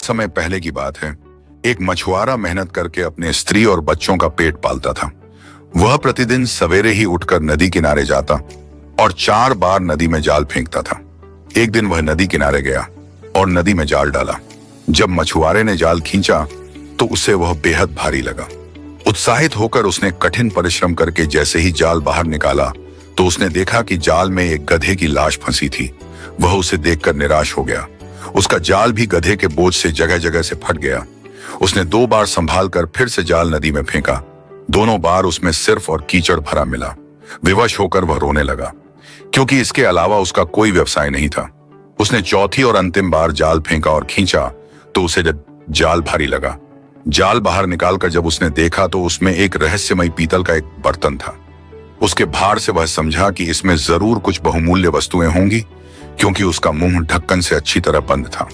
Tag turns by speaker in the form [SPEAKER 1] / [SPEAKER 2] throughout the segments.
[SPEAKER 1] समय पहले की बात है। एक मछुआरा मेहनत करके अपने स्त्री और बच्चों का पेट पालता था। वह प्रतिदिन सवेरे ही उठकर नदी किनारे जाता और 4 बार नदी में जाल फेंकता था। एक दिन वह नदी किनारे गया और नदी में जाल डाला। जब मछुआरे ने जाल खींचा तो उसे वह बेहद भारी लगा। उत्साहित होकर उसने कठिन परिश्रम करके जैसे ही जाल बाहर निकाला तो उसने देखा कि जाल में एक गधे की लाश फंसी थी। वह उसे देखकर निराश हो गया। उसका जाल भी गधे के बोझ से जगह जगह से फट गया। उसने 2 बार संभाल कर फिर से जाल नदी में फेंका। दोनों बार उसमें सिर्फ और कीचड़ भरा मिला। विवश होकर वह रोने लगा, क्योंकि इसके अलावा उसका कोई व्यवसाय नहीं था। उसने चौथी और अंतिम बार जाल फेंका और खींचा तो उसे जाल भारी लगा। जाल बाहर निकालकर जब उसने देखा तो उसमें एक रहस्यमय पीतल का एक बर्तन था। उसके भार से वह समझा कि इसमें जरूर कुछ बहुमूल्य वस्तुएं होंगी, क्योंकि उसका मुंह ढक्कन से अच्छी तरह बंद था।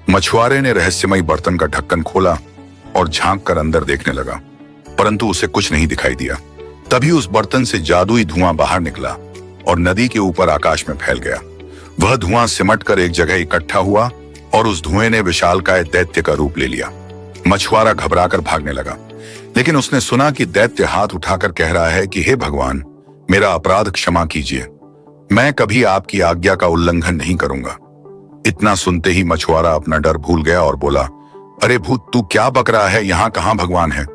[SPEAKER 1] मछुआरे ने रहस्यमय बर्तन का ढक्कन खोला और झांक कर अंदर देखने लगा, परंतु उसे कुछ नहीं दिखाई दिया। तभी उस बर्तन से जादुई धुआं बाहर निकला और नदी के ऊपर आकाश में फैल गया। वह धुआं सिमट कर एक जगह इकट्ठा हुआ और उस धुएं ने विशालकाय दैत्य का रूप ले लिया। मछुआरा घबराकर भागने लगा, लेकिन उसने सुना कि दैत्य हाथ उठाकर कह रहा है कि हे भगवान, मेरा अपराध क्षमा कीजिए। मैं कभी आपकी आज्ञा का उल्लंघन नहीं करूंगा। इतना सुनते ही मछुआरा अपना डर भूल गया और बोला, अरे भूत, तू क्या बक रहा है? यहाँ कहाँ भगवान है?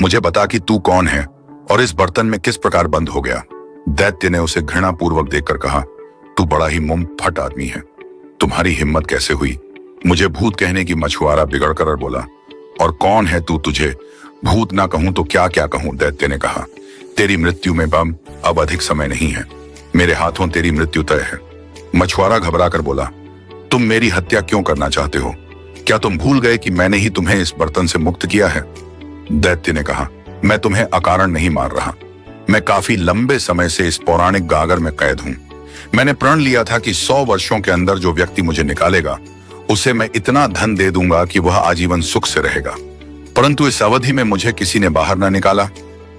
[SPEAKER 1] मुझे बता कि तू कौन है और इस बर्तन में किस प्रकार बंद हो गया। दैत्य ने उसे घृणा पूर्वक देखकर कहा, तू बड़ा ही मुंहफट आदमी है। तुम्हारी हिम्मत कैसे हुई मुझे भूत कहने की? मछुआरा बिगड़ कर बोला, और कौन है तू? तुझे भूत ना कहूं तो क्या क्या कहूं? दैत्य ने कहा, तेरी मृत्यु में अब अधिक समय नहीं है। मेरे हाथों तेरी मृत्यु तय है। मछुआरा घबरा कर बोला, तुम मेरी हत्या क्यों करना चाहते हो? क्या तुम भूल गए कि मैंने ही तुम्हें इस बर्तन से मुक्त किया है? दैत्य ने कहा, मैं तुम्हें अकारण नहीं मार रहा। मैं काफी लंबे समय से इस पौराणिक गागर में कैद हूं। मैंने प्रण लिया था कि 100 वर्षों के अंदर जो व्यक्ति मुझे निकालेगा उसे मैं इतना धन दे दूंगा कि वह आजीवन सुख से रहेगा। परंतु इस अवधि में मुझे किसी ने बाहर न निकाला।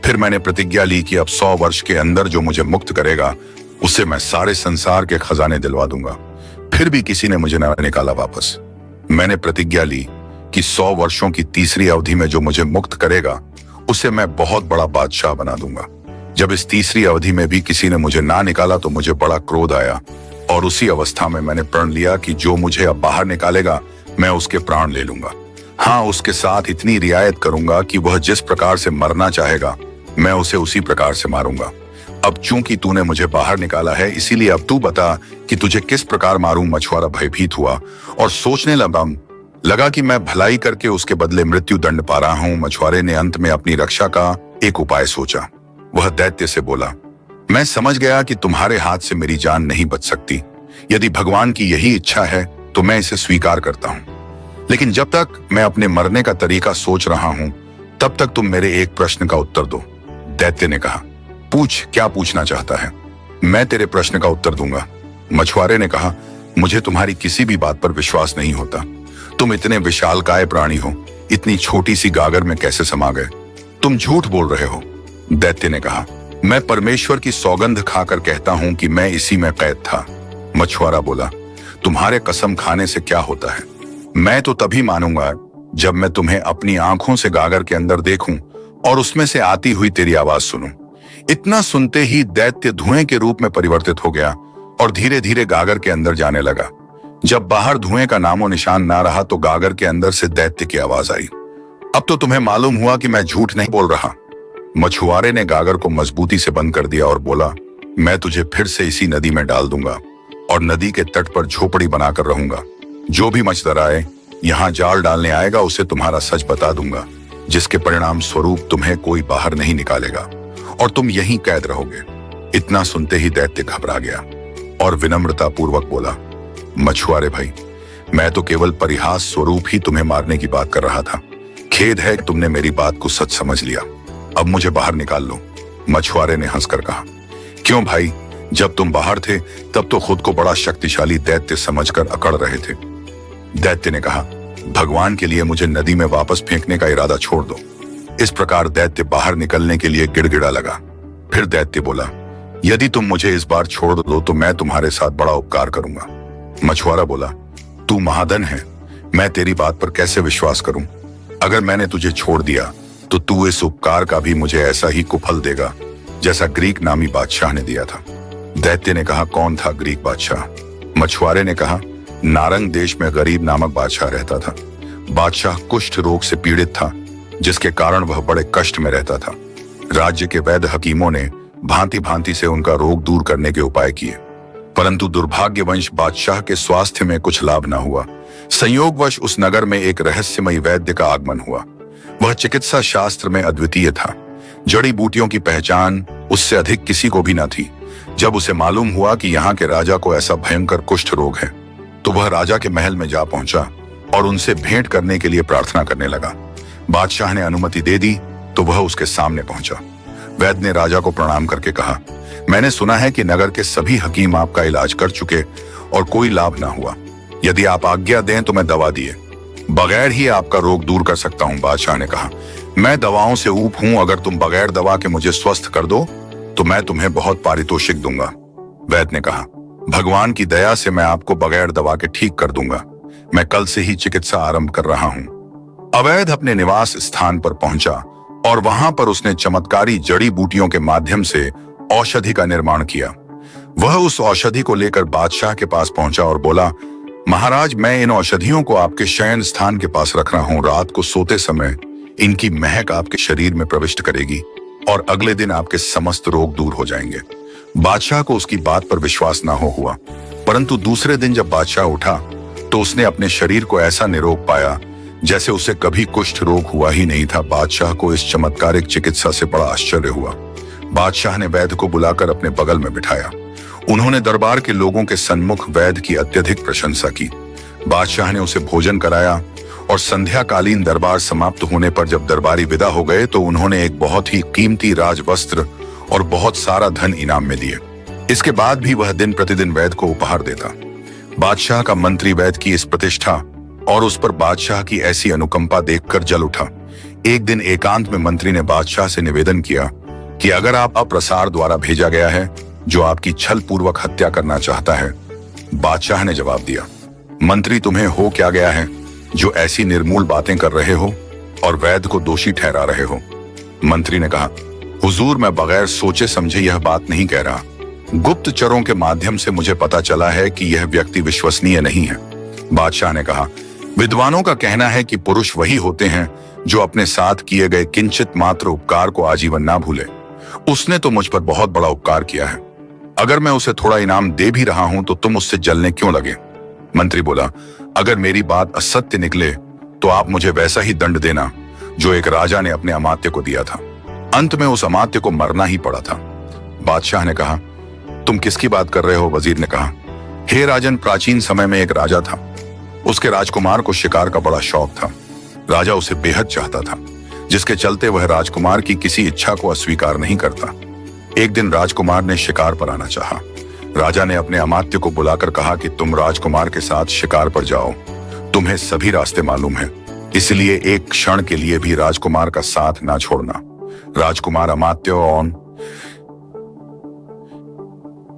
[SPEAKER 1] फिर मैंने प्रतिज्ञा ली कि अब 100 वर्ष के अंदर जो मुझे मुक्त करेगा उससे मैं सारे संसार के खजाने दिलवा दूंगा। फिर भी किसी ने मुझे न निकाला वापस। मैंने प्रतिज्ञा ली कि 100 वर्षों की तीसरी अवधि में जो मुझे मुक्त करेगा उसे मैं बहुत बड़ा बादशाह बना दूंगा। जब इस तीसरी अवधि में भी किसी ने मुझे ना निकाला तो मुझे बड़ा क्रोध आया और उसी अवस्था में मैंने प्रण लिया कि जो मुझे अब बाहर निकालेगा मैं उसके प्राण ले लूंगा। हाँ, उसके साथ इतनी रियायत करूंगा कि वह जिस प्रकार से मरना चाहेगा मैं उसे उसी प्रकार से मारूंगा। अब चूंकि तूने मुझे बाहर निकाला है, इसीलिए अब तू बता कि तुझे किस प्रकार मारूं। मछुआरा भयभीत हुआ और सोचने लगा कि मैं भलाई करके उसके बदले मृत्यु दंड पा रहा हूं। मछुआरे ने अंत में अपनी रक्षा का एक उपाय सोचा। वह दैत्य से बोला, मैं समझ गया कि तुम्हारे हाथ से मेरी जान नहीं बच सकती। यदि भगवान की यही इच्छा है तो मैं इसे स्वीकार करता हूं, लेकिन जब तक मैं अपने मरने का तरीका सोच रहा हूं तब तक तुम मेरे एक प्रश्न का उत्तर दो। दैत्य ने कहा, पूछ, क्या पूछना चाहता है? मैं तेरे प्रश्न का उत्तर दूंगा। मछुआरे ने कहा, मुझे तुम्हारी किसी भी बात पर विश्वास नहीं होता। तुम इतने विशालकाय प्राणी हो, इतनी छोटी सी गागर में कैसे समा गए? तुम झूठ बोल रहे हो। दैत्य ने कहा, मैं परमेश्वर की सौगंध खाकर कहता हूं कि मैं इसी में कैद था। मछुआरा बोला, तुम्हारे कसम खाने से क्या होता है? मैं तो तभी मानूंगा जब मैं तुम्हें अपनी आंखों से गागर के अंदर देखूं और उसमें से आती हुई तेरी आवाज सुनूं। इतना सुनते ही दैत्य धुएं के रूप में परिवर्तित हो गया और धीरे धीरे गागर के अंदर जाने लगा। जब बाहर धुएं का नामो निशान ना रहा तो गागर के अंदर से दैत्य की आवाज आई, अब तो तुम्हें मालूम हुआ कि मैं झूठ नहीं बोल रहा। मछुआरे ने गागर को मजबूती से बंद कर दिया और बोला, मैं तुझे फिर से इसी नदी में डाल दूंगा और नदी के तट पर झोपड़ी बनाकर रहूंगा। जो भी मछुआरा यहाँ जाल डालने आएगा उसे तुम्हारा सच बता दूंगा, जिसके परिणाम स्वरूप तुम्हें कोई बाहर नहीं निकालेगा और तुम यहीं कैद रहोगे। इतना सुनते ही दैत्य घबरा गया और विनम्रता पूर्वक बोला, मछुआरे भाई, मैं तो केवल परिहास स्वरूप ही तुम्हें मारने की बात कर रहा था। खेद है कि तुमने मेरी बात को सच समझ लिया। अब मुझे बाहर निकाल लो। मछुआरे ने हंसकर कहा, क्यों भाई, जब तुम बाहर थे तब तो खुद को बड़ा शक्तिशाली दैत्य समझकर अकड़ रहे थे। दैत्य ने कहा, भगवान के लिए मुझे नदी में वापस फेंकने का इरादा छोड़ दो। इस प्रकार दैत्य बाहर निकलने के लिए गिड़गिड़ा लगा। फिर दैत्य बोला, यदि तुम मुझे इस बार छोड़ दो तो मैं तुम्हारे साथ बड़ा उपकार करूंगा। मछुआरा बोला, तू महाधन है, मैं तेरी बात पर कैसे विश्वास करूं? अगर मैंने तुझे छोड़ दिया तो तू इस उपकार का भी मुझे ऐसा ही कुफल देगा जैसा ग्रीक नामी बादशाह ने दिया था। दैत्य ने कहा, कौन था ग्रीक बादशाह? मछुआरे ने कहा, नारंग देश में गरीब नामक बादशाह रहता था। बादशाह कुष्ठ रोग से पीड़ित था, जिसके कारण वह बड़े कष्ट में रहता था। राज्य के वैद्य हकीमों ने भांति भांति से उनका रोग दूर करने के उपाय किए, परंतु दुर्भाग्यवश बादशाह के स्वास्थ्य में कुछ लाभ न हुआ। संयोगवश उस नगर में एक रहस्यमयी वैद्य का आगमन हुआ। वह चिकित्सा शास्त्र में अद्वितीय था। जड़ी बूटियों की पहचान उससे अधिक किसी को भी न थी। जब उसे मालूम हुआ कि यहाँ के राजा को ऐसा भयंकर कुष्ठ रोग है, तो वह राजा के महल में जा पहुंचा और उनसे भेंट करने के लिए प्रार्थना करने लगा। बादशाह ने अनुमति दे दी तो वह उसके सामने पहुंचा। वैद्य ने राजा को प्रणाम करके कहा, मैंने सुना है कि नगर के सभी हकीम आपका इलाज कर चुके और कोई लाभ ना हुआ। यदि आप आज्ञा दें तो मैं दवा दिए बगैर ही आपका रोग दूर कर सकता हूं। बादशाह ने कहा, मैं दवाओं से ऊप हूं। अगर तुम बगैर दवा के मुझे स्वस्थ कर दो तो मैं तुम्हें बहुत पारितोषिक दूंगा। वैद्य ने कहा, भगवान की दया से मैं आपको बगैर दवा के ठीक कर दूंगा। मैं कल से ही चिकित्सा आरंभ कर रहा हूं। अवैध अपने निवास स्थान पर पहुंचा और वहां पर उसने चमत्कारी जड़ी बूटियों के माध्यम से औषधि का निर्माण किया। वह उस औषधि को लेकर बादशाह के पास पहुंचा और बोला, महाराज, मैं इन औषधियों को आपके शयन स्थान के पास रख रहा हूं। रात को सोते समय इनकी महक आपके शरीर में प्रविष्ट करेगी और अगले दिन आपके समस्त रोग दूर हो जाएंगे। बादशाह को उसकी बात पर विश्वास ना हुआ, परंतु दूसरे दिन जब बादशाह उठा तो उसने अपने शरीर को ऐसा निरोग पाया जैसे उसे कभी कुष्ठ रोग हुआ ही नहीं था। बादशाह को इस चमत्कारिक चिकित्सा से बड़ा आश्चर्य हुआ। बादशाह ने वैद्य को बुलाकर अपने बगल में बिठाया। उन्होंने दरबार के लोगों के सन्मुख वैद्य की अत्यधिक प्रशंसा की। बादशाह ने उसे भोजन कराया और संध्याकालीन दरबार समाप्त होने पर जब दरबारी विदा हो गए तो उन्होंने एक बहुत ही कीमती राजवस्त्र और बहुत सारा धन इनाम में दिए। इसके बाद भी वह दिन प्रतिदिन वैद्य को उपहार देता। बादशाह का मंत्री वैद्य की इस प्रतिष्ठा और उस पर बादशाह की ऐसी अनुकंपा देखकर जल उठा। एक दिन एकांत में मंत्री ने बादशाह से निवेदन किया कि अगर आप अप्रसार द्वारा भेजा गया है जो आपकी छल पूर्वक हत्या करना चाहता है। बादशाह ने जवाब दिया, मंत्री, तुम्हें हो क्या गया है जो ऐसी निर्मूल बातें कर रहे हो और वैद्य को दोषी ठहरा रहे हो? मंत्री ने कहा, हुजूर, मैं बगैर सोचे समझे यह बात नहीं कह रहा। गुप्तचरों के माध्यम से मुझे पता चला है कि यह व्यक्ति विश्वसनीय नहीं है। बादशाह ने कहा, विद्वानों का कहना है कि पुरुष वही होते हैं जो अपने साथ किए गए किंचित मात्र उपकार को आजीवन ना भूले। उसने तो मुझ पर बहुत बड़ा उपकार किया है। अगर मैं उसे थोड़ा इनाम दे भी रहा हूं तो तुम उससे जलने क्यों लगे? मंत्री बोला, अगर मेरी बात असत्य निकले तो आप मुझे वैसा ही दंड देना जो एक राजा ने अपने अमात्य को दिया था। अंत में उस अमात्य को मरना ही पड़ा था। बादशाह ने कहा, तुम किसकी बात कर रहे हो? वजीर ने कहा, हे राजन, प्राचीन समय में एक राजा था। उसके राजकुमार को शिकार का बड़ा शौक था। राजा उसे बेहद चाहता था, जिसके चलते वह राजकुमार की किसी इच्छा को अस्वीकार नहीं करता। एक दिन राजकुमार ने शिकार पर आना चाहा। राजा ने अपने अमात्य को बुलाकर कहा कि तुम राजकुमार के साथ शिकार पर जाओ। तुम्हें सभी रास्ते मालूम हैं, इसलिए एक क्षण के लिए भी राजकुमार का साथ ना छोड़ना। राजकुमार अमात्य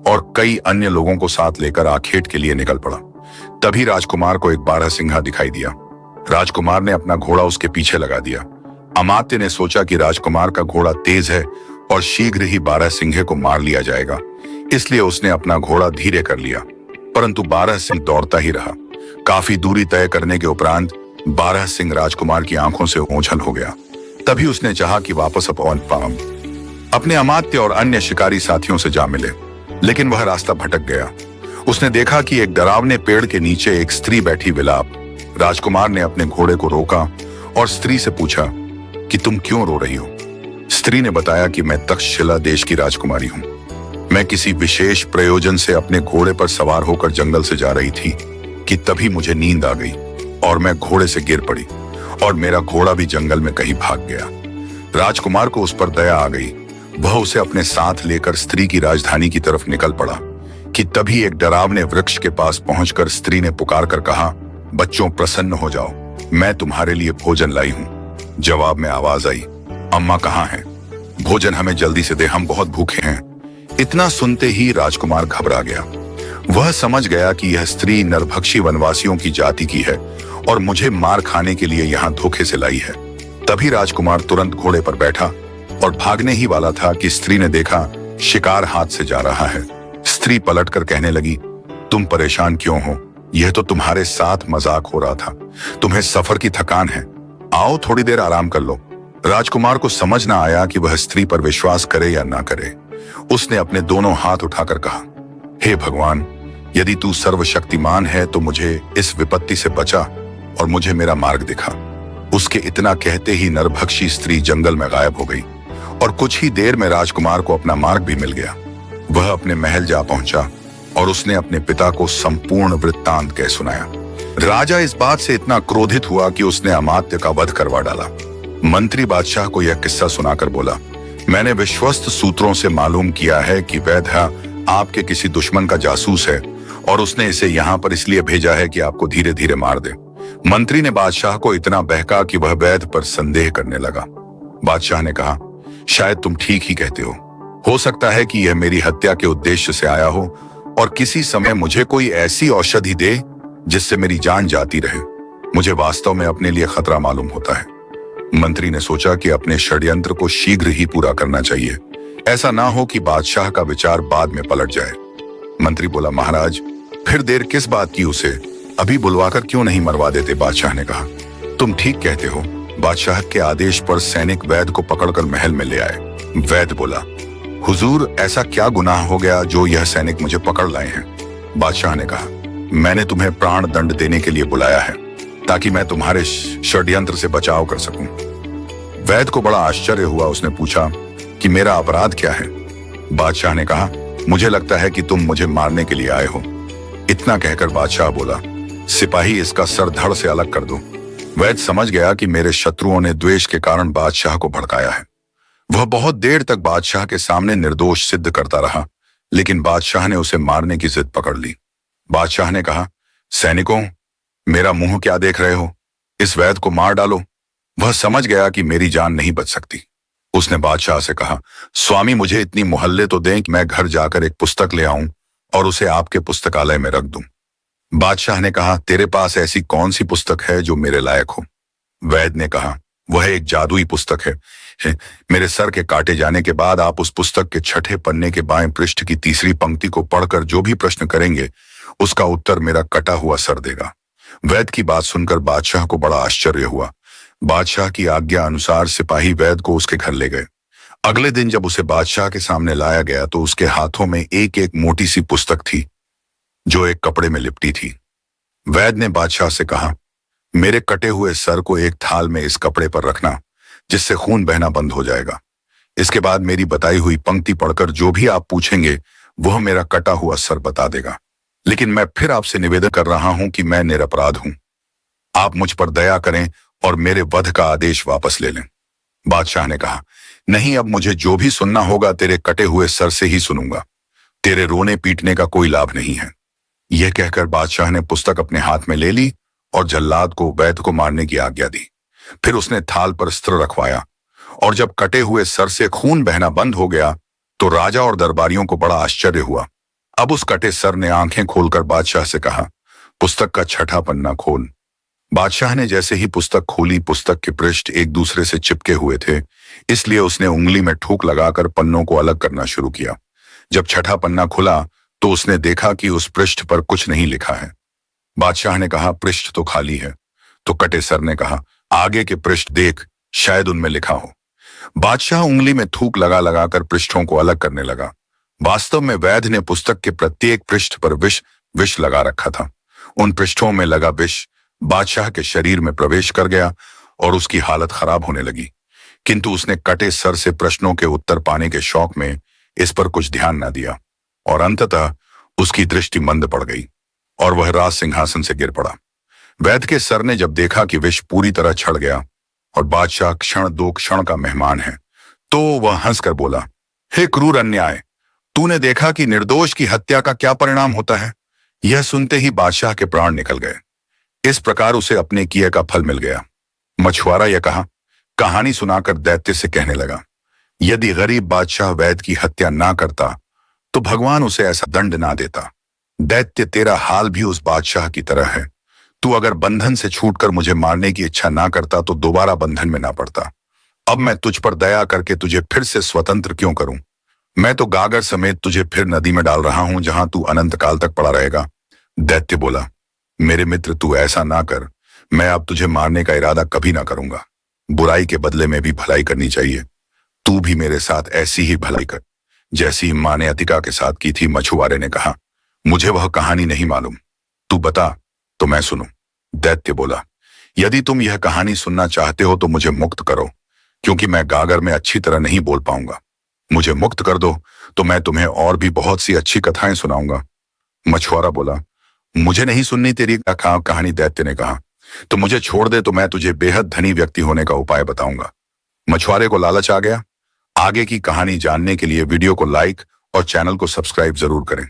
[SPEAKER 1] और कई अन्य लोगों को साथ लेकर आखेट के लिए निकल पड़ा। तभी राजकुमार को एक बारहसिंघा दिखाई दिया। राजकुमार ने अपना घोड़ा उसके पीछे लगा दिया। अमात्य ने सोचा कि राजकुमार का घोड़ा तेज है और शीघ्र ही बारहसिंघे को मार लिया जाएगा, इसलिए उसने अपना घोड़ा धीरे कर लिया, परंतु बारहसिंह दौड़ता ही रहा। काफी दूरी तय करने के उपरांत बारहसिंह राजकुमार की आंखों से ओझल हो गया। तभी उसने चाहा कि वापस अपने अमात्य और अन्य शिकारी साथियों से जा मिले, लेकिन वह रास्ता भटक गया। उसने देखा कि एक डरावने पेड़ के नीचे एक स्त्री बैठी विलाप। राजकुमार ने अपने घोड़े को रोका और स्त्री से पूछा कि तुम क्यों रो रही हो? स्त्री ने बताया कि मैं तक्षशिला देश की राजकुमारी हूं। मैं किसी विशेष प्रयोजन से अपने घोड़े पर सवार होकर जंगल से जा रही थी कि तभी मुझे नींद आ गई और मैं घोड़े से गिर पड़ी और मेरा घोड़ा भी जंगल में कहीं भाग गया। राजकुमार को उस पर दया आ गई। वह उसे अपने साथ लेकर स्त्री की राजधानी की तरफ निकल पड़ा कि तभी एक डरावने वृक्ष के पास पहुंचकर स्त्री ने पुकार कर कहा, बच्चों, प्रसन्न हो जाओ, मैं तुम्हारे लिए भोजन लाई हूं। जवाब में आवाज आई, अम्मा कहाँ हैं? भोजन हमें जल्दी से दे, हम बहुत भूखे हैं। इतना सुनते ही राजकुमार घबरा गया। वह समझ गया कि यह स्त्री नरभक्षी वनवासियों की जाति की है और मुझे मार खाने के लिए यहाँ धोखे से लाई है। तभी राजकुमार तुरंत घोड़े पर बैठा और भागने ही वाला था कि स्त्री ने देखा शिकार हाथ से जा रहा है। स्त्री पलटकर कहने लगी, तुम परेशान क्यों हो? यह तो तुम्हारे साथ मजाक हो रहा था। तुम्हें सफर की थकान है, आओ थोड़ी देर आराम कर लो। राजकुमार को समझ ना आया कि वह स्त्री पर विश्वास करे या ना करे। उसने अपने दोनों हाथ उठाकर कहा, हे भगवान, यदि तू सर्वशक्तिमान है तो मुझे इस विपत्ति से बचा और मुझे मेरा मार्ग दिखा। उसके इतना कहते ही नरभक्षी स्त्री जंगल में गायब हो गई और कुछ ही देर में राजकुमार को अपना मार्ग भी मिल गया। वह अपने महल जा पहुंचा और उसने अपने पिता को संपूर्ण वृत्तांत कह सुनाया। राजा इस बात से इतना क्रोधित हुआ कि उसने अमात्य का वध करवा डाला। मंत्री बादशाह को यह किस्सा सुनाकर बोला, मैंने विश्वस्त सूत्रों से मालूम किया है कि वैद्य आपके किसी दुश्मन का जासूस है और उसने इसे यहाँ पर इसलिए भेजा है कि आपको धीरे धीरे मार दे। मंत्री ने बादशाह को इतना बहका कि वह वैद्य पर संदेह करने लगा। बादशाह ने कहा, शायद तुम ठीक ही कहते हो सकता है कि यह मेरी हत्या के उद्देश्य से आया हो और किसी समय मुझे कोई ऐसी औषधि दे जिससे मेरी जान जाती रहे। मुझे वास्तव में अपने लिए खतरा मालूम होता है। मंत्री ने सोचा कि अपने षड्यंत्र को शीघ्र ही पूरा करना चाहिए, ऐसा ना हो कि बादशाह का विचार बाद में पलट जाए। मंत्री बोला, महाराज फिर देर किस बात की, उसे अभी बुलवाकर क्यों नहीं मरवा देते? बादशाह ने कहा, तुम ठीक कहते हो। बादशाह के आदेश पर सैनिक वैद्य को पकड़कर महल में ले आए। वैद्य बोला, हुजूर, ऐसा क्या गुनाह हो गया जो यह सैनिक मुझे पकड़ लाए हैं? बादशाह ने कहा, मैंने तुम्हें प्राण दंड देने के लिए बुलाया है ताकि मैं तुम्हारे षड्यंत्र से बचाव कर सकूं। वैद्य को बड़ा आश्चर्य हुआ। उसने पूछा कि मेरा अपराध क्या है? बादशाह ने कहा, मुझे लगता है कि तुम मुझे मारने के लिए आए हो। इतना कहकर बादशाह बोला, सिपाही इसका सर धड़ से अलग कर दो। वैद्य समझ गया कि मेरे शत्रुओं ने द्वेष के कारण बादशाह को भड़काया है। वह बहुत देर तक बादशाह के सामने निर्दोष सिद्ध करता रहा, लेकिन बादशाह ने उसे मारने की जिद पकड़ ली। बादशाह ने कहा, सैनिकों, मेरा मुंह क्या देख रहे हो? इस वैद्य को मार डालो। वह समझ गया कि मेरी जान नहीं बच सकती। उसने बादशाह से कहा, स्वामी, मुझे इतनी मोहल्ले तो दें कि मैं घर जाकर एक पुस्तक ले आऊं और उसे आपके पुस्तकालय में रख दूं। बादशाह ने कहा, तेरे पास ऐसी कौन सी पुस्तक है जो मेरे लायक हो? वैद्य ने कहा, वह एक जादुई पुस्तक है। मेरे सर के काटे जाने के बाद आप उस पुस्तक के छठे पन्ने के बाएं पृष्ठ की तीसरी पंक्ति को पढ़कर जो भी प्रश्न करेंगे उसका उत्तर मेरा कटा हुआ सर देगा। वैद्य की बात सुनकर बादशाह को बड़ा आश्चर्य हुआ। बादशाह की आज्ञा अनुसार सिपाही वैद्य को उसके घर ले गए। अगले दिन जब उसे बादशाह के सामने लाया गया तो उसके हाथों में एक एक मोटी सी पुस्तक थी जो एक कपड़े में लिपटी थी। वैद्य ने बादशाह से कहा, मेरे कटे हुए सर को एक थाल में इस कपड़े पर रखना, जिससे खून बहना बंद हो जाएगा। इसके बाद मेरी बताई हुई पंक्ति पढ़कर जो भी आप पूछेंगे वह मेरा कटा हुआ सर बता देगा। लेकिन मैं फिर आपसे निवेदन कर रहा हूं कि मैं निरपराध हूं। आप मुझ पर दया करें और मेरे वध का आदेश वापस ले लें। बादशाह ने कहा, नहीं, अब मुझे जो भी सुनना होगा तेरे कटे हुए सर से ही सुनूंगा। तेरे रोने पीटने का कोई लाभ नहीं है। यह कहकर बादशाह ने पुस्तक अपने हाथ में ले ली और जल्लाद को वैद्य को मारने की आज्ञा दी। फिर उसने थाल पर अस्त्र रखवाया और जब कटे हुए सर से खून बहना बंद हो गया तो राजा और दरबारियों को बड़ा आश्चर्य हुआ। अब उस कटे सर ने आंखें खोलकर बादशाह से कहा, पुस्तक का छठा पन्ना खोल। बादशाह ने जैसे ही पुस्तक खोली, पुस्तक के पृष्ठ एक दूसरे से चिपके हुए थे, इसलिए उसने उंगली में ठूक लगाकर पन्नों को अलग करना शुरू किया। जब छठा पन्ना खुला तो उसने देखा कि उस पृष्ठ पर कुछ नहीं लिखा है। बादशाह ने कहा, पृष्ठ तो खाली है। तो कटे सर ने कहा, आगे के पृष्ठ देख, शायद उनमें लिखा हो। बादशाह उंगली में थूक लगा लगाकर पृष्ठों को अलग करने लगा। वास्तव में वैद्य ने पुस्तक के प्रत्येक पृष्ठ पर विष लगा रखा था। उन पृष्ठों में लगा विष बादशाह के शरीर में प्रवेश कर गया और उसकी हालत खराब होने लगी। किंतु उसने कटे सर से प्रश्नों के उत्तर पाने के शौक में इस पर कुछ ध्यान न दिया और अंततः उसकी दृष्टि मंद पड़ गई और वह राज सिंहासन से गिर पड़ा। वैद्य के सर ने जब देखा कि विष पूरी तरह छड़ गया और बादशाह क्षण दो क्षण का मेहमान है, तो वह हंसकर बोला, हे क्रूर अन्याय, तूने देखा कि निर्दोष की हत्या का क्या परिणाम होता है। यह सुनते ही बादशाह के प्राण निकल गए। इस प्रकार उसे अपने किए का फल मिल गया। मछुआरा यह कहानी सुनाकर दैत्य से कहने लगा, यदि गरीब बादशाह वैद्य की हत्या ना करता तो भगवान उसे ऐसा दंड ना देता। दैत्य, तेरा हाल भी उस बादशाह की तरह है। तू अगर बंधन से छूटकर मुझे मारने की इच्छा ना करता तो दोबारा बंधन में ना पड़ता। अब मैं तुझ पर दया करके तुझे फिर से स्वतंत्र क्यों करूं? मैं तो गागर समेत तुझे फिर नदी में डाल रहा हूं जहां तू अनंत काल तक पड़ा रहेगा। दैत्य बोला, मेरे मित्र तू ऐसा ना कर। मैं अब तुझे मारने का इरादा कभी ना करूंगा। बुराई के बदले में भी भलाई करनी चाहिए। तू भी मेरे साथ ऐसी ही भलाई कर जैसी मां ने अतिका के साथ की थी। मछुआरे ने कहा, मुझे वह कहानी नहीं मालूम, तू बता तो मैं सुनूं। दैत्य बोला, यदि तुम यह कहानी सुनना चाहते हो तो मुझे मुक्त करो, क्योंकि मैं गागर में अच्छी तरह नहीं बोल पाऊंगा। मुझे मुक्त कर दो तो मैं तुम्हें और भी बहुत सी अच्छी कथाएं सुनाऊंगा। मछुआरा बोला, मुझे नहीं सुननी तेरी कहानी। दैत्य ने कहा, तो मुझे छोड़ दे तो मैं तुझे बेहद धनी व्यक्ति होने का उपाय बताऊंगा। मछुआरे को लालच आ गया। आगे की कहानी जानने के लिए वीडियो को लाइक और चैनल को सब्सक्राइब जरूर करें।